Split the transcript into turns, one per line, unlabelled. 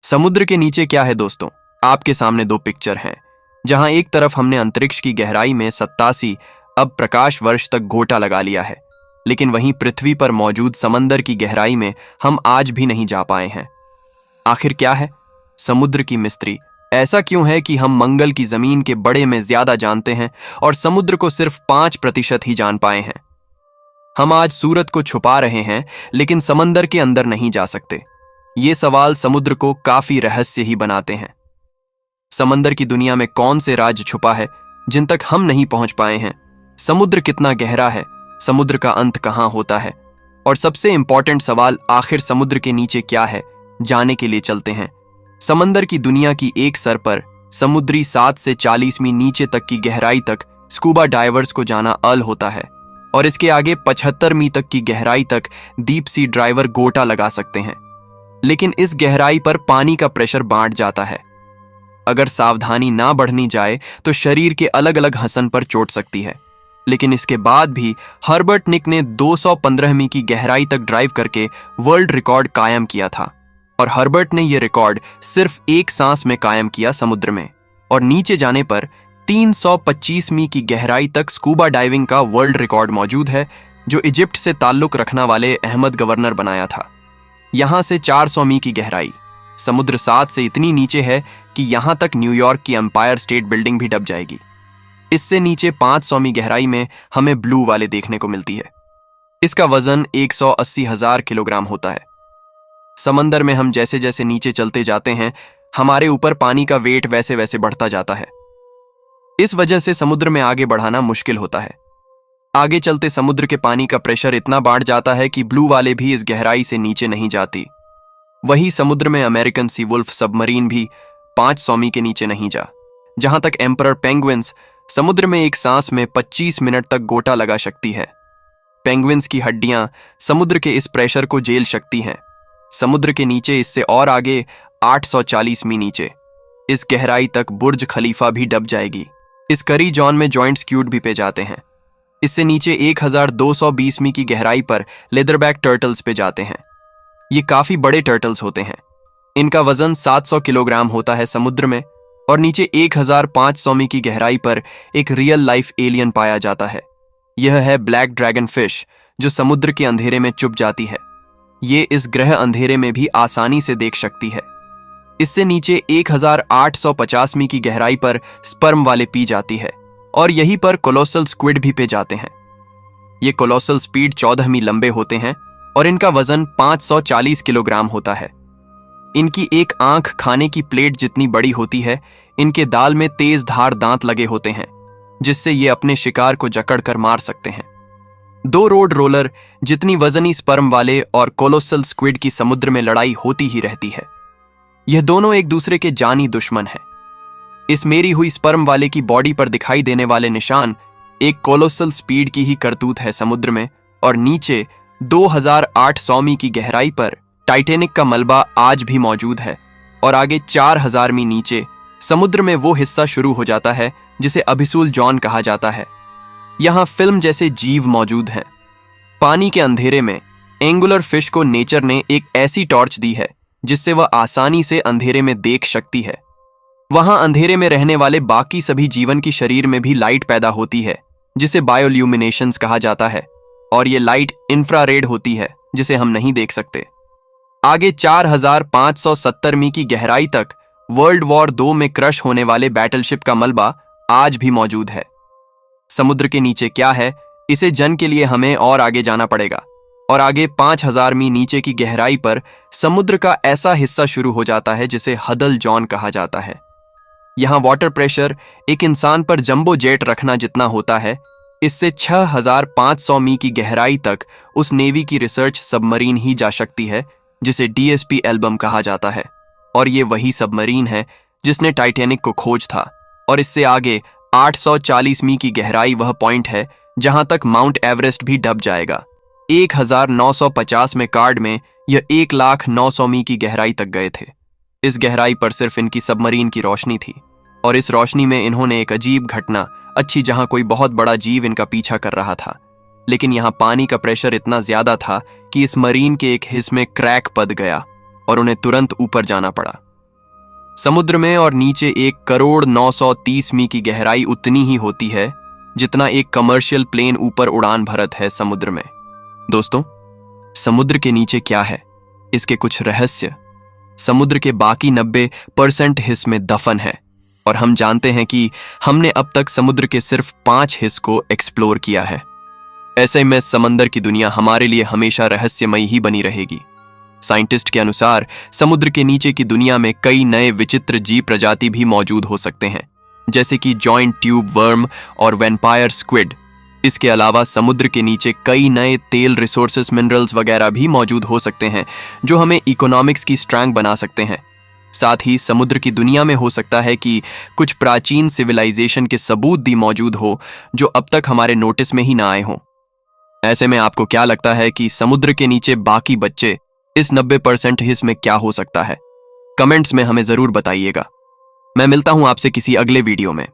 समुद्र के नीचे क्या है दोस्तों? आपके सामने दो पिक्चर हैं, जहां एक तरफ हमने अंतरिक्ष की गहराई में 87 अब प्रकाश वर्ष तक गोटा लगा लिया है, लेकिन वहीं पृथ्वी पर मौजूद समंदर की गहराई में हम आज भी नहीं जा पाए हैं। आखिर क्या है समुद्र की मिस्ट्री? ऐसा क्यों है कि हम मंगल की जमीन के बड़े में ज्यादा जानते हैं और समुद्र को सिर्फ 5% ही जान पाए हैं? हम आज सूरज को छुपा रहे हैं, लेकिन समंदर के अंदर नहीं जा सकते। ये सवाल समुद्र को काफी रहस्य ही बनाते हैं। समंदर की दुनिया में कौन से राज छुपा है जिन तक हम नहीं पहुंच पाए हैं? समुद्र कितना गहरा है? समुद्र का अंत कहां होता है? और सबसे इंपॉर्टेंट सवाल, आखिर समुद्र के नीचे क्या है? जाने के लिए चलते हैं। समंदर की दुनिया की एक सर पर समुद्री 7 से 40 मील नीचे तक की गहराई तक स्कूबा डाइवर्स को जाना अल होता है, और इसके आगे 75 मील तक की गहराई तक डीप सी ड्राइवर गोटा लगा सकते हैं। लेकिन इस गहराई पर पानी का प्रेशर बांट जाता है। अगर सावधानी ना बढ़नी जाए तो शरीर के अलग अलग हसन पर चोट सकती है। लेकिन इसके बाद भी हर्बर्ट निक ने 215 मील की गहराई तक ड्राइव करके वर्ल्ड रिकॉर्ड कायम किया था, और हर्बर्ट ने यह रिकॉर्ड सिर्फ एक सांस में कायम किया समुद्र में। और नीचे जाने पर 325 मील की गहराई तक स्कूबा डाइविंग का वर्ल्ड रिकॉर्ड मौजूद है, जो इजिप्ट से ताल्लुक रखने वाले अहमद गवर्नर बनाया था। यहां से 400 मील की गहराई। समुद्र 7 से इतनी नीचे है कि यहां तक न्यूयॉर्क की एम्पायर स्टेट बिल्डिंग भी डूब जाएगी। इससे नीचे 500 मील गहराई में हमें ब्लू वाले देखने को मिलती है। इसका वजन 180,000 किलोग्राम होता है। समंदर में हम जैसे जैसे नीचे चलते जाते हैं, हमारे ऊपर पानी का वेट वैसे वैसे बढ़ता जाता है। इस वजह से समुद्र में आगे बढ़ाना मुश्किल होता है। आगे चलते समुद्र के पानी का प्रेशर इतना बढ़ जाता है कि ब्लू वाले भी इस गहराई से नीचे नहीं जाती। वही समुद्र में अमेरिकन सी वुल्फ सबमरीन भी 500 मील के नीचे नहीं जा। जहां तक एम्परर पेंगुइन्स समुद्र में एक सांस में 25 मिनट तक गोटा लगा सकती है। पेंगुइन्स की हड्डियां समुद्र के इस प्रेशर को झेल सकती हैं। समुद्र के नीचे इससे और आगे 840 मील नीचे इस गहराई तक बुर्ज खलीफा भी डूब जाएगी। इस करी जॉन में जॉइंट स्क्यूड भी पे जाते हैं। इससे नीचे 1220 मील की गहराई पर लेदरबैक टर्टल्स पे जाते हैं। ये काफी बड़े टर्टल्स होते हैं। इनका वजन 700 किलोग्राम होता है समुद्र में। और नीचे 1500 मील की गहराई पर एक रियल लाइफ एलियन पाया जाता है। यह है ब्लैक ड्रैगन फिश, जो समुद्र के अंधेरे में छुप जाती है। ये इस ग्रह अंधेरे में भी आसानी से देख सकती है। इससे नीचे 1850 मील की गहराई पर स्पर्म वाले पी जाती है, और यहीं पर कोलोसल स्क्विड भी पे जाते हैं। ये कोलोसल स्पीड 14 मील लंबे होते हैं, और इनका वजन 540 किलोग्राम होता है। इनकी एक आंख खाने की प्लेट जितनी बड़ी होती है। इनके दाल में तेज धार दांत लगे होते हैं, जिससे ये अपने शिकार को जकड़ कर मार सकते हैं। 2 रोड रोलर जितनी वजनी स्पर्म वाले और कोलोसल स्क्विड की समुद्र में लड़ाई होती ही रहती है। यह दोनों एक दूसरे के जानी दुश्मन हैं। इस मेरी हुई स्पर्म वाले की बॉडी पर दिखाई देने वाले निशान एक कोलोसल स्पीड की ही करतूत है समुद्र में। और नीचे 2800 मील की गहराई पर टाइटैनिक का मलबा आज भी मौजूद है। और आगे 4000 मील नीचे समुद्र में वो हिस्सा शुरू हो जाता है जिसे अभिसूल जॉन कहा जाता है। यहां फिल्म जैसे जीव मौजूद हैं। पानी के अंधेरे में एंगुलर फिश को नेचर ने एक ऐसी टॉर्च दी है जिससे वह आसानी से अंधेरे में देख सकती है। वहां अंधेरे में रहने वाले बाकी सभी जीवन की शरीर में भी लाइट पैदा होती है, जिसे बायोल्यूमिनेशंस कहा जाता है। और ये लाइट इंफ्रारेड होती है, जिसे हम नहीं देख सकते। आगे 4570 मील की गहराई तक वर्ल्ड वॉर 2 में क्रश होने वाले बैटलशिप का मलबा आज भी मौजूद है। समुद्र के नीचे क्या है, इसे जन के लिए हमें और आगे जाना पड़ेगा। और आगे 5000 मील नीचे की गहराई पर समुद्र का ऐसा हिस्सा शुरू हो जाता है जिसे हडल जॉन कहा जाता है। यहां वाटर प्रेशर एक इंसान पर जंबो जेट रखना जितना होता है। इससे 6500 मील की गहराई तक उस नेवी की रिसर्च सबमरीन ही जा सकती है, जिसे DSP एल्बम कहा जाता है। और ये वही सबमरीन है जिसने टाइटैनिक को खोज था। और इससे आगे 840 मील की गहराई वह पॉइंट है जहां तक माउंट एवरेस्ट भी डूब जाएगा। 1950 में कार्ड में यह 1,09,000 मील की गहराई तक गए थे। इस गहराई पर सिर्फ इनकी सबमरीन की रोशनी थी, और इस रोशनी में इन्होंने एक अजीब घटना अच्छी जहां कोई बहुत बड़ा जीव इनका पीछा कर रहा था। लेकिन यहाँ पानी का प्रेशर इतना ज्यादा था कि इस मरीन के एक हिस्से में क्रैक पद गया और उन्हें तुरंत ऊपर जाना पड़ा। समुद्र में और नीचे 1,930,000 मील की गहराई उतनी ही होती है जितना एक कमर्शियल प्लेन ऊपर उड़ान भरत है समुद्र में। दोस्तों, समुद्र के नीचे क्या है, इसके कुछ रहस्य समुद्र के बाकी 90% हिस्से में दफन है, और हम जानते हैं कि हमने अब तक समुद्र के सिर्फ 5 हिस्से को एक्सप्लोर किया है। ऐसे में समंदर की दुनिया हमारे लिए हमेशा रहस्यमयी ही बनी रहेगी। साइंटिस्ट के अनुसार समुद्र के नीचे की दुनिया में कई नए विचित्र जीव प्रजाति भी मौजूद हो सकते हैं, जैसे कि जॉइंट ट्यूब वर्म और वैम्पायर स्क्विड। इसके अलावा समुद्र के नीचे कई नए तेल रिसोर्सेस, मिनरल्स वगैरह भी मौजूद हो सकते हैं जो हमें इकोनॉमिक्स की स्ट्रेंथ बना सकते हैं। साथ ही समुद्र की दुनिया में हो सकता है कि कुछ प्राचीन सिविलाइजेशन के सबूत भी मौजूद हो जो अब तक हमारे नोटिस में ही ना आए हों। ऐसे में आपको क्या लगता है कि समुद्र के नीचे बाकी बच्चे इस 90% हिस्से में क्या हो सकता है? कमेंट्स में हमें जरूर बताइएगा। मैं मिलता हूं आपसे किसी अगले वीडियो में।